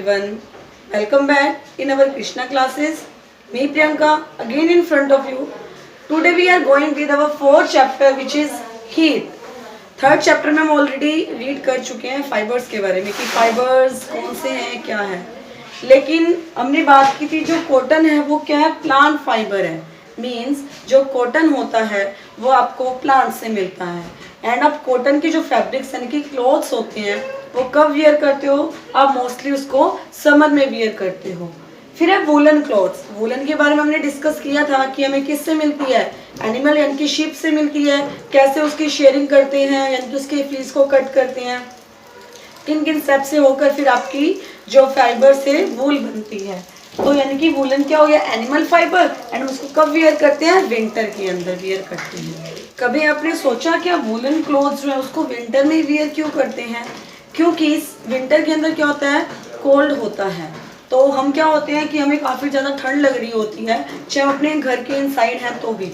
everyone. Welcome back in our Krishna classes. Me Priyanka again in front of you. Today we are going with our fourth chapter which is heat. Third chapter में हम already read कर चुके हैं fibres के बारे में कि fibres कौन से हैं क्या है, लेकिन हमने बात की थी जो कॉटन है वो क्या है, प्लांट फाइबर है। मीन्स जो कॉटन होता है वो आपको प्लांट से मिलता है। एंड अब कॉटन की जो फैब्रिक्स यानी कि क्लॉथ्स होते हैं वो कब वियर करते हो, आप मोस्टली उसको समर में वियर करते हो। फिर है वूलन क्लॉथ्स। वूलन के बारे में हमने डिस्कस किया था कि हमें किससे मिलती है, एनिमल यानी कि शीप से मिलती है। कैसे उसकी शेयरिंग करते हैं यानी कि उसके फ्लीस को कट करते हैं, किन किन स्टेप से होकर फिर आपकी जो फाइबर से वूल बनती है। तो यानी कि वूलन क्या हो गया, एनिमल फाइबर। एंड उसको कब वियर करते हैं, विंटर के अंदर वियर करते हैं। कभी आपने सोचा क्या वूलन क्लॉथ्स जो है उसको विंटर में वियर क्यों करते हैं? क्योंकि इस विंटर के अंदर क्या होता है, कोल्ड होता है। तो हम क्या होते हैं कि हमें काफ़ी ज़्यादा ठंड लग रही होती है, चाहे हम अपने घर के इनसाइड हैं तो भी।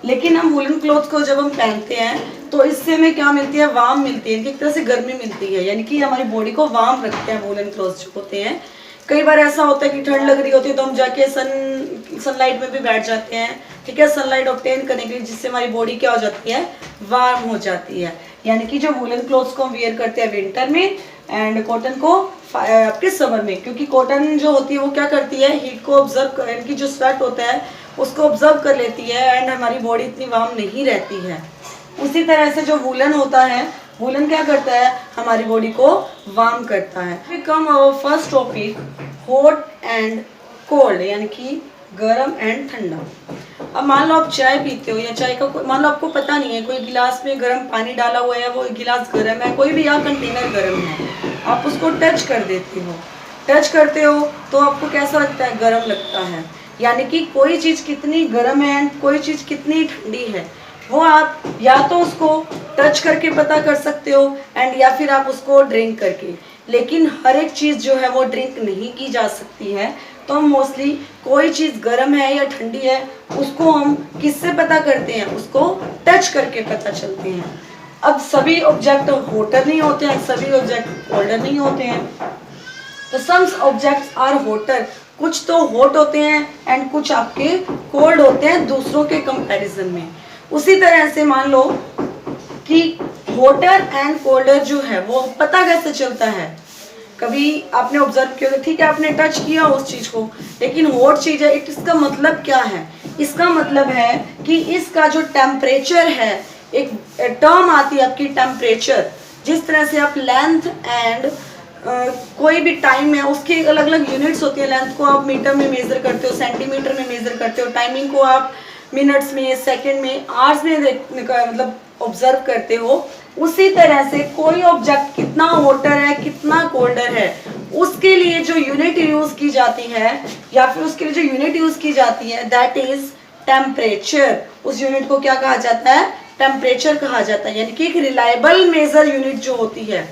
लेकिन हम वूलन क्लॉथ को जब हम पहनते हैं तो इससे हमें क्या मिलती है, वार्म मिलती है, एक तरह से गर्मी मिलती है, यानी कि हमारी बॉडी को वार्म रखते हैं वूलन क्लॉथ जो होते हैं। कई बार ऐसा होता है कि ठंड लग रही होती है तो हम जाके सनलाइट में भी बैठ जाते हैं, ठीक है, सनलाइट ऑब्टेन करने के लिए, जिससे हमारी बॉडी क्या हो जाती है, वार्म हो जाती है। यानी कि जो वूलन क्लॉथ्स को हम वियर करते हैं विंटर में एंड कॉटन को आपके समर में, क्योंकि कॉटन जो होती है वो क्या करती है, हीट को ऑब्जर्व, यानी कि जो स्वेट होता है उसको ऑब्जर्व कर लेती है एंड हमारी बॉडी इतनी वार्म नहीं रहती है। उसी तरह से जो वूलन होता है, वूलन क्या करता है, हमारी बॉडी को वार्म करता है। We come our first topic, hot and cold, यानी कि गर्म एंड ठंडा। अब मान लो आप चाय पीते हो या चाय का मान लो आपको पता नहीं है, कोई गिलास में गर्म पानी डाला हुआ है, वो गिलास गर्म है, कोई भी यहाँ कंटेनर गर्म है, आप उसको टच कर देते हो, टच करते हो तो आपको कैसा लगता है, गर्म लगता है। यानी कि कोई चीज़ कितनी गर्म है एंड कोई चीज़ कितनी ठंडी है वो आप या तो उसको टच करके पता कर सकते हो एंड या फिर आप उसको ड्रिंक करके। लेकिन हर एक चीज़ जो है वो ड्रिंक नहीं की जा सकती है, तो हम मोस्टली कोई चीज़ गर्म है या ठंडी है उसको हम किससे पता करते हैं, उसको टच करके पता चलते हैं। अब सभी ऑब्जेक्ट हॉटर नहीं होते हैं, सभी ऑब्जेक्ट कोल्डर नहीं होते हैं। तो सम ऑब्जेक्ट्स आर हॉटर, कुछ तो हॉट होते हैं एंड कुछ आपके कोल्ड होते हैं दूसरों के कंपैरिजन में। उसी तरह से मान लो कि हॉटर एंड कोल्डर जो है वो पता कैसे चलता है। कभी आपने ऑब्जर्व किया, ठीक है आपने टच किया उस चीज को, लेकिन हॉट चीज है, इसका मतलब क्या है, इसका मतलब है कि इसका जो टेम्परेचर है, एक टर्म आती है आपकी टेम्परेचर, जिस तरह से आप लेंथ एंड कोई भी टाइम है उसकी अलग अलग यूनिट्स होती है। लेंथ को आप मीटर में मेजर करते हो, सेंटीमीटर में मेजर करते हो, टाइमिंग को आप मिनट्स में, सेकंड में, आवर्स में मतलब ऑब्जर्व करते हो। उसी तरह से कोई ऑब्जेक्ट कितना हॉटर है कितना कोल्डर है उसके लिए जो यूनिट यूज की जाती है या फिर उसके लिए जो यूनिट यूज की जाती है दैट इज टेम्परेचर। उस यूनिट को क्या कहा जाता है, टेम्परेचर कहा जाता है। यानी कि एक रिलायबल मेजर यूनिट जो होती है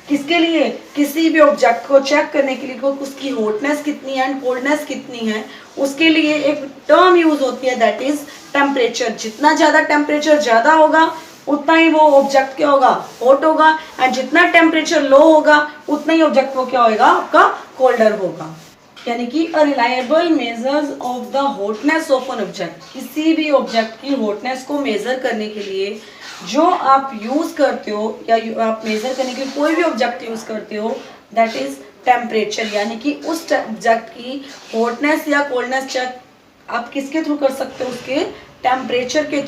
किसके लिए, किसी भी ऑब्जेक्ट को चेक करने के लिए को उसकी हॉटनेस कितनी है एंड कोल्डनेस कितनी है, उसके लिए एक टर्म यूज होती है दैट इज टेम्परेचर। जितना ज़्यादा टेम्परेचर ज़्यादा होगा उतना ही वो ऑब्जेक्ट क्या होगा, हॉट होगा, एंड जितना टेम्परेचर लो होगा उतना ही ऑब्जेक्ट वो क्या होगा, आपका कोल्डर होगा। यानी कि a reliable measures of the hotness of an object, किसी भी ऑब्जेक्ट की हॉटनेस को मेजर करने के लिए जो आप यूज करते हो या आप मेजर करने के लिए कोई भी ऑब्जेक्ट यूज करते हो दैट इज टेम्परेचर। यानी कि उस ऑब्जेक्ट की हॉटनेस या कोल्डनेस चेक आप किसके थ्रू कर सकते हो, उसके टेम्परेचर के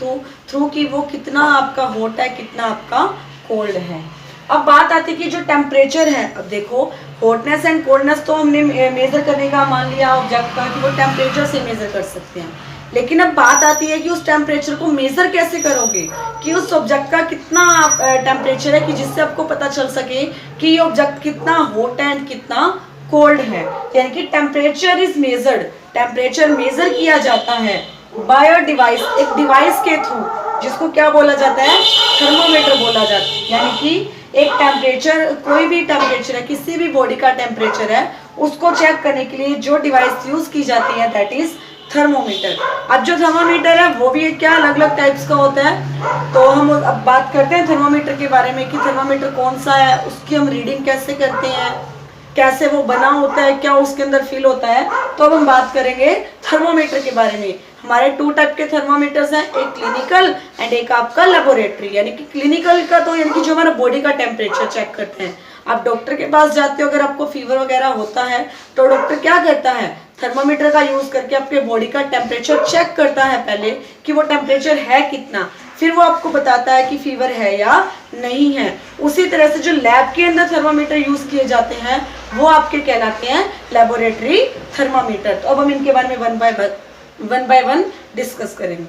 थ्रू कि वो कितना आपका हॉट है कितना आपका कोल्ड है। अब बात आती है कि जो टेम्परेचर है, अब देखो हॉटनेस एंड कोल्डनेस तो हमने मेजर करने का मान लिया ऑब्जेक्ट का कि वो टेम्परेचर से मेजर कर सकते हैं, लेकिन अब बात आती है कि उस टेम्परेचर को मेजर कैसे करोगे, कि उस ऑब्जेक्ट का कितना टेम्परेचर है कि जिससे आपको पता चल सके कि ये ऑब्जेक्ट कितना हॉट है एंड कितना कोल्ड है। यानी कि temperature is measured, temperature measure किया जाता है बाय अ डिवाइस, एक डिवाइस के थ्रू, जिसको क्या बोला जाता है, थर्मोमीटर बोला जाता है। यानी कि एक टेम्परेचर, कोई भी टेम्परेचर है, किसी भी बॉडी का टेम्परेचर है, उसको चेक करने के लिए जो डिवाइस यूज की जाती है दैट इज थर्मोमीटर। अब जो थर्मोमीटर है वो भी क्या अलग अलग टाइप्स का होता है, तो हम अब बात करते हैं थर्मोमीटर के बारे में कि थर्मोमीटर कौन सा है, उसकी हम रीडिंग कैसे करते हैं। कैसे वो बना होता है, क्या उसके अंदर फील होता है। तो अब हम बात करेंगे थर्मोमीटर के बारे में। हमारे 2 टाइप के थर्मोमीटर्स हैं, एक क्लिनिकल एंड एक आपका लेबोरेटरी। यानी कि क्लिनिकल का तो यानी कि जो हमारा बॉडी का टेम्परेचर चेक करते हैं। आप डॉक्टर के पास जाते हो, अगर आपको फीवर वगैरह होता है तो डॉक्टर क्या करता है, थर्मोमीटर का यूज करके आपके बॉडी का टेम्परेचर चेक करता है पहले कि वो टेम्परेचर है कितना, फिर वो आपको बताता है कि फीवर है या नहीं है। उसी तरह से जो लैब के अंदर थर्मोमीटर यूज किए जाते हैं वो आपके कहलाते हैं लेबोरेटरी थर्मोमीटर। तो अब हम इनके बारे में वन बाय वन डिस्कस करेंगे।